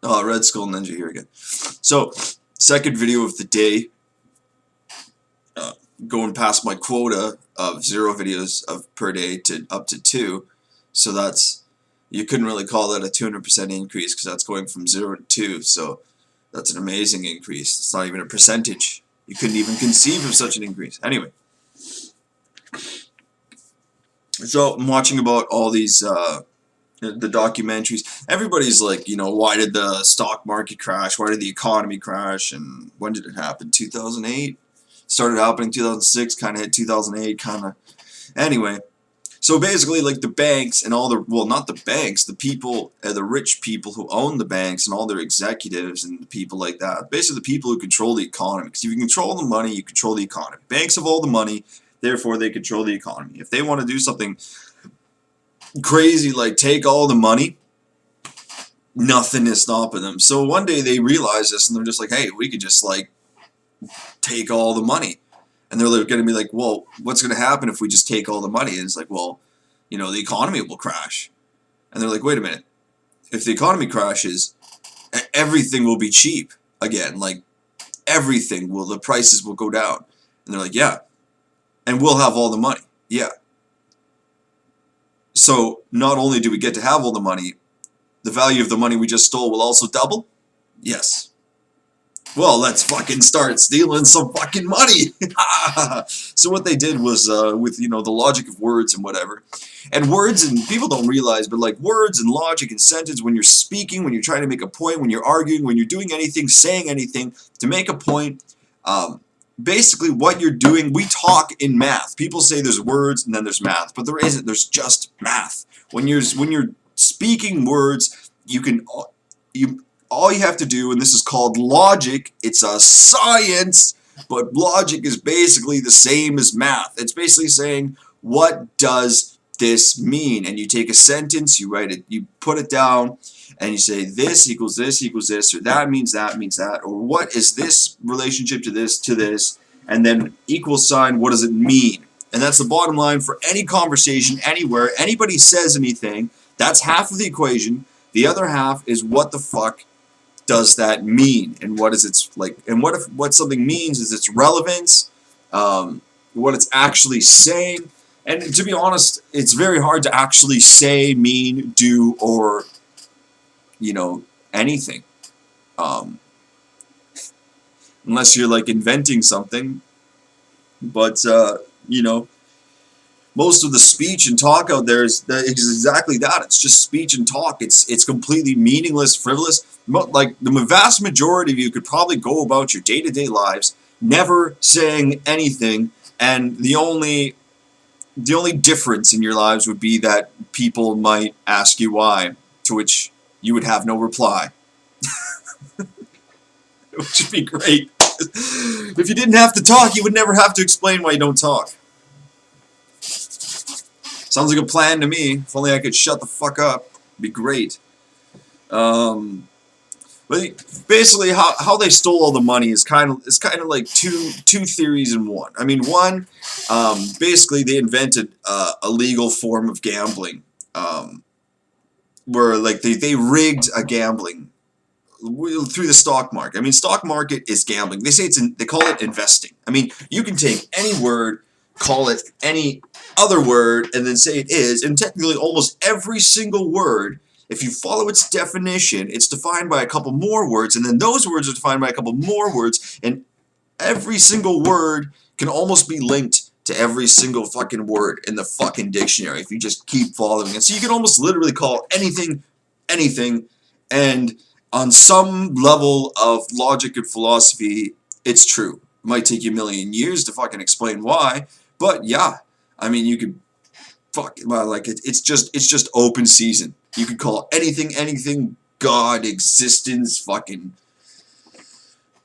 Red Skull Ninja here again. So, second video of the day. Going past my quota of 0 videos per day to up to 2. So that's, you couldn't really call that a 200% increase because that's going from 0 to 2. So that's an amazing increase. It's not even a percentage. You couldn't even conceive of such an increase. Anyway. So I'm watching about all these the documentaries. Everybody's like, you know, why did the stock market crash? Why did the economy crash? And when did it happen? 2008? Started happening in 2006, kind of hit 2008, kind of. Anyway, so basically, like the banks and all the, well, not the banks, the people, the rich people who own the banks and all their executives and the people like that. Basically, the people who control the economy. Because if you control the money, you control the economy. Banks have all the money, therefore they control the economy. If they want to do something crazy like take all the money, nothing is stopping them. So one day they realize this and they're just like, hey, we could just like take all the money. And they're going to be like, well, what's going to happen if we just take all the money? And it's like, well, you know, the economy will crash. And they're like, wait a minute. If the economy crashes, everything will be cheap again. Like, everything will, the prices will go down. And they're like, yeah. And we'll have all the money. Yeah. So, not only do we get to have all the money, the value of the money we just stole will also double? Yes. Well, let's fucking start stealing some fucking money. So what they did was, with, you know, the logic of words and whatever. And words, and people don't realize, but like words and logic and sentence, when you're speaking, when you're trying to make a point, when you're arguing, when you're doing anything, saying anything to make a point, basically what you're doing, we talk in math. People say there's words and then there's math, but there isn't. There's just math. When you're speaking words, all you have to do, and this is called logic, it's a science, but logic is basically the same as math. It's basically saying, what does this mean? And you take a sentence, you write it, you put it down, and you say this equals this equals this, or that means that means that, or what is this relationship to this, and then equal sign, what does it mean? And that's the bottom line for any conversation, anywhere, anybody says anything, that's half of the equation. The other half is what the fuck does that mean, and what is its like, and what something means is its relevance, what it's actually saying. And to be honest, it's very hard to actually say, mean, do, or, you know, anything, unless you're like inventing something. But you know, most of the speech and talk out there is exactly that. It's just speech and talk. It's completely meaningless, frivolous. Like the vast majority of you could probably go about your day-to-day lives never saying anything, and the only difference in your lives would be that people might ask you why, to which you would have no reply. Which would be great. If you didn't have to talk, you would never have to explain why you don't talk. Sounds like a plan to me. If only I could shut the fuck up. It'd be great. But basically, how they stole all the money is kind of like two theories in one. I mean, one, basically they invented a legal form of gambling, where like they rigged a gambling through the stock market. I mean, stock market is gambling. They say they call it investing. I mean, you can take any word, call it any other word, and then say it is, and technically almost every single word, if you follow its definition, it's defined by a couple more words, and then those words are defined by a couple more words, and every single word can almost be linked to every single fucking word in the fucking dictionary if you just keep following it. So you can almost literally call anything, anything, and on some level of logic and philosophy, it's true. It might take you a million years to fucking explain why, but yeah, I mean, you could well, like it's just open season. You could call anything, God, existence, fucking.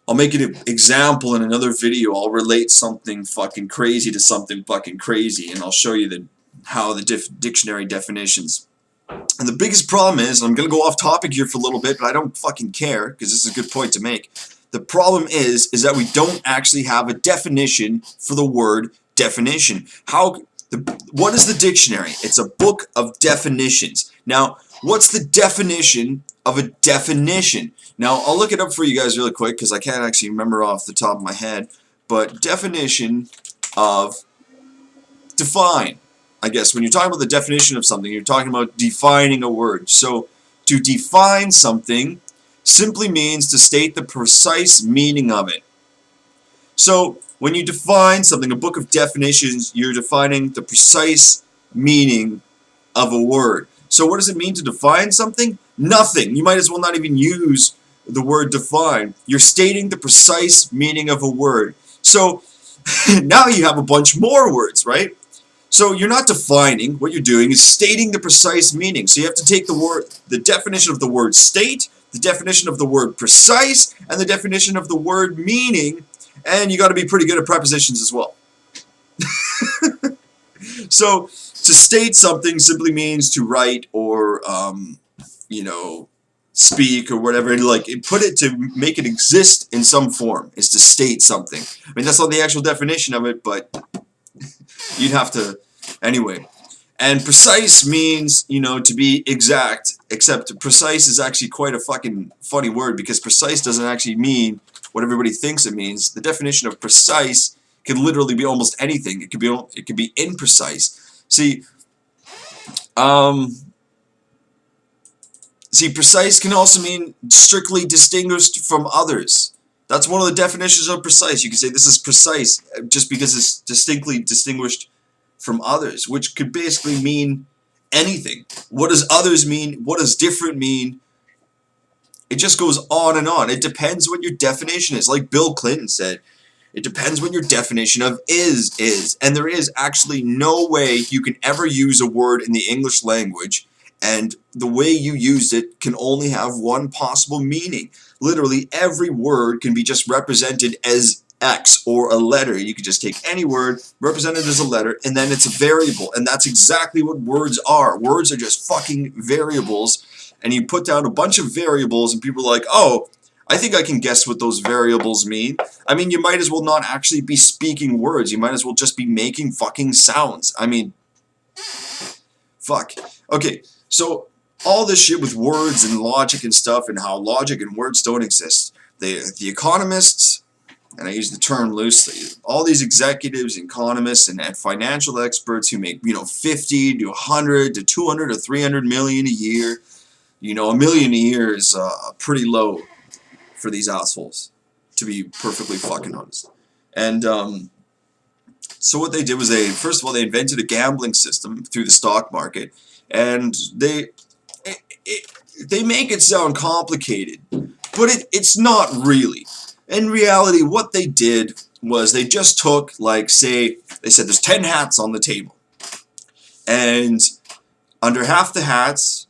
I'll make an example in another video. I'll relate something fucking crazy to something fucking crazy, and I'll show you how the dictionary definitions. And the biggest problem is, and I'm gonna go off topic here for a little bit, but I don't fucking care because this is a good point to make. The problem is that we don't actually have a definition for the word definition. What is the dictionary? It's a book of definitions. Now, what's the definition of a definition. Now, I'll look it up for you guys really quick because I can't actually remember off the top of my head. But definition of define. I guess when you're talking about the definition of something, you're talking about defining a word. So to define something simply means to state the precise meaning of it. So when you define something, a book of definitions, you're defining the precise meaning of a word. So what does it mean to define something? Nothing. You might as well not even use the word define. You're stating the precise meaning of a word. So now you have a bunch more words, right? So you're not defining. What you're doing is stating the precise meaning. So you have to take the definition of the word state, the definition of the word precise, and the definition of the word meaning, and you got to be pretty good at prepositions as well. So to state something simply means to write or you know, speak or whatever, and like put it to make it exist in some form is to state something. I mean, that's not the actual definition of it, but you'd have to anyway. And precise means, you know, to be exact, except precise is actually quite a fucking funny word because precise doesn't actually mean what everybody thinks it means. The definition of precise can literally be almost anything. It could be imprecise. See, precise can also mean strictly distinguished from others. That's one of the definitions of precise. You can say this is precise just because it's distinctly distinguished from others, which could basically mean anything. What does others mean? What does different mean? It just goes on and on. It depends what your definition is. Like Bill Clinton said, it depends what your definition of is. And there is actually no way you can ever use a word in the English language, and the way you use it can only have one possible meaning. Literally every word can be just represented as X or a letter. You could just take any word, represent it as a letter, and then it's a variable. And that's exactly what words are. Words are just fucking variables. And you put down a bunch of variables and people are like, oh, I think I can guess what those variables mean. I mean, you might as well not actually be speaking words. You might as well just be making fucking sounds. I mean, fuck. Okay, so all this shit with words and logic and stuff and how logic and words don't exist. The economists, and I use the term loosely, all these executives, economists, and financial experts who make, you know, 50 to 100 to 200 or 300 million a year. You know, $1 million a year is pretty low for these assholes, to be perfectly fucking honest. And so what they did was first of all, they invented a gambling system through the stock market, and they make it sound complicated, but it's not really. In reality, what they did was they just took, like, say, they said there's 10 hats on the table, and under half the hats,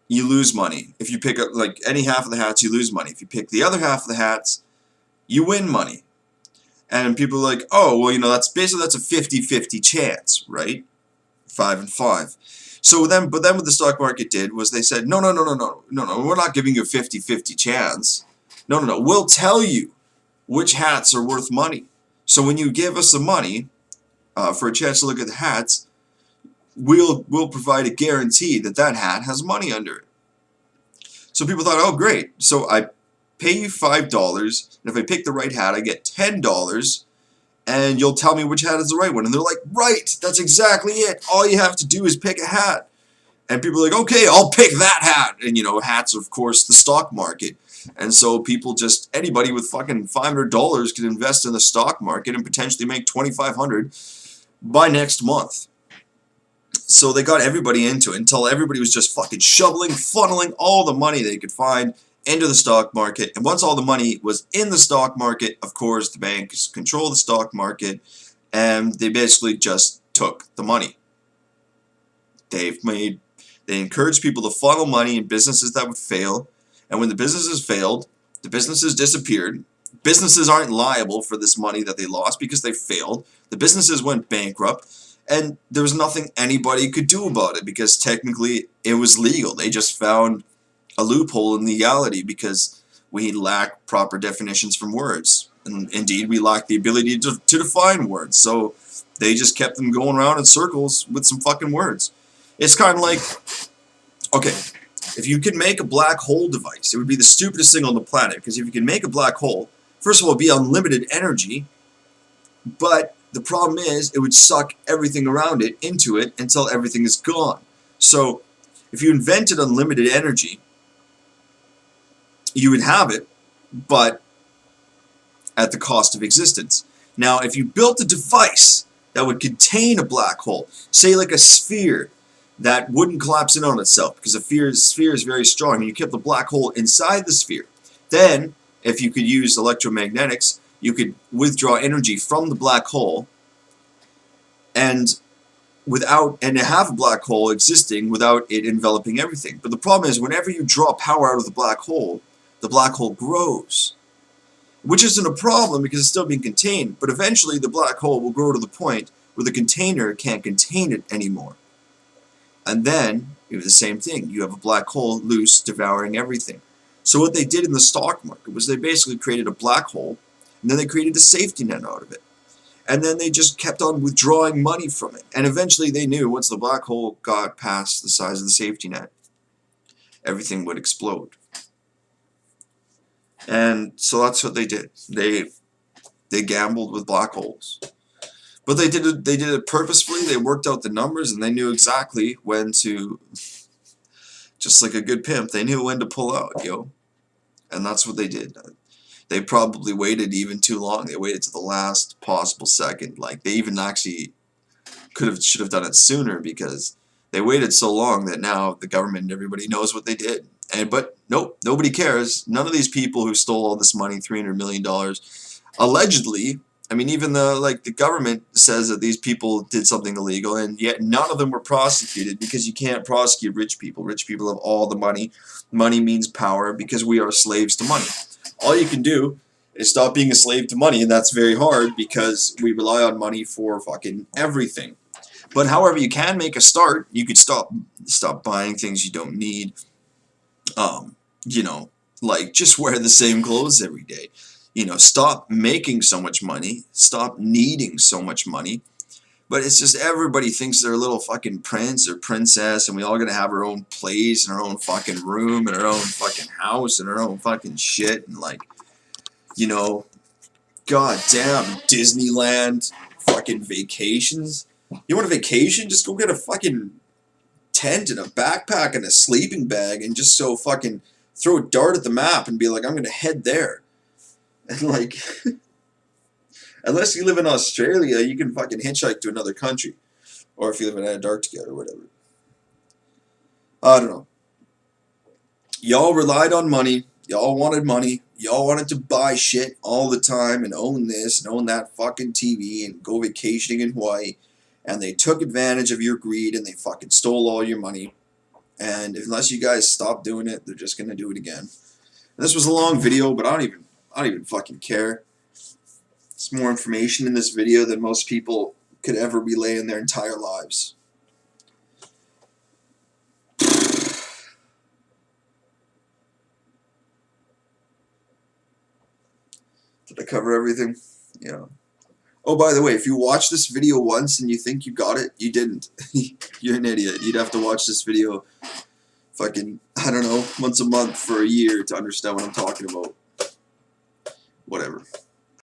you lose money. If you pick up, like, any half of the hats, you lose money. If you pick the other half of the hats, you win money. And people are like, oh, well, you know, that's a 50-50 chance, right? 5 and 5. So then, but then what the stock market did was they said, no, we're not giving you a 50-50 chance. No, we'll tell you which hats are worth money. So when you give us the money for a chance to look at the hats, we'll provide a guarantee that that hat has money under it. So people thought, oh great, so I pay you $5, and if I pick the right hat, I get $10, and you'll tell me which hat is the right one. And they're like, right, that's exactly it. All you have to do is pick a hat. And people are like, okay, I'll pick that hat. And you know, hats, of course, the stock market. And so people anybody with fucking $500 can invest in the stock market and potentially make $2,500 by next month. So they got everybody into it until everybody was just fucking funneling all the money they could find into the stock market. And once all the money was in the stock market, of course, the banks control the stock market, and they basically just took the money. They encouraged people to funnel money in businesses that would fail, and when the businesses failed, the businesses disappeared. Businesses aren't liable for this money that they lost because they failed. The businesses went bankrupt, and there was nothing anybody could do about it because technically it was legal. They just found a loophole in legality because we lack proper definitions from words. And indeed, we lack the ability to define words. So they just kept them going around in circles with some fucking words. It's kind of like, okay, if you could make a black hole device, it would be the stupidest thing on the planet, because if you can make a black hole, first of all, it'd be unlimited energy, but the problem is it would suck everything around it into it until everything is gone. So if you invented unlimited energy, you would have it, but at the cost of existence. Now, if you built a device that would contain a black hole, say like a sphere that wouldn't collapse in on itself, because a sphere is very strong, and you kept the black hole inside the sphere, then if you could use electromagnetics, you could withdraw energy from the black hole and have a black hole existing without it enveloping everything. But the problem is, whenever you draw power out of the black hole grows. Which isn't a problem because it's still being contained, but eventually the black hole will grow to the point where the container can't contain it anymore. And then, you have the same thing. You have a black hole loose, devouring everything. So what they did in the stock market was they basically created a black hole, and then they created a safety net out of it. And then they just kept on withdrawing money from it. And eventually they knew once the black hole got past the size of the safety net, everything would explode. And so that's what they did. They gambled with black holes. But they did it purposefully. They worked out the numbers, and they knew exactly when to, just like a good pimp, they knew when to pull out, yo. And that's what they did. They probably waited even too long. They waited to the last possible second. Like, they even actually should have done it sooner, because they waited so long that now the government and everybody knows what they did. But nope, nobody cares. None of these people who stole all this money, $300 million, allegedly, I mean, even the government says that these people did something illegal, and yet none of them were prosecuted, because you can't prosecute rich people. Rich people have all the money. Money means power, because we are slaves to money. All you can do is stop being a slave to money, and that's very hard because we rely on money for fucking everything. But however, you can make a start. You could stop buying things you don't need. You know, like just wear the same clothes every day. You know, stop making so much money. Stop needing so much money. But it's just everybody thinks they're a little fucking prince or princess, and we all gotta have our own place and our own fucking room and our own fucking house and our own fucking shit, and like, you know, goddamn Disneyland fucking vacations. You want a vacation? Just go get a fucking tent and a backpack and a sleeping bag and just so fucking throw a dart at the map and be like, I'm gonna head there. And like, unless you live in Australia, you can fucking hitchhike to another country. Or if you live in Antarctica or whatever. I don't know. Y'all relied on money. Y'all wanted money. Y'all wanted to buy shit all the time and own this and own that fucking TV and go vacationing in Hawaii. And they took advantage of your greed and they fucking stole all your money. And unless you guys stop doing it, they're just gonna do it again. And this was a long video, but I don't even fucking care. It's more information in this video than most people could ever relay in their entire lives. Did I cover everything? Yeah. Oh, by the way, if you watch this video once and you think you got it, you didn't. You're an idiot. You'd have to watch this video fucking, I don't know, once a month for a year to understand what I'm talking about. Whatever.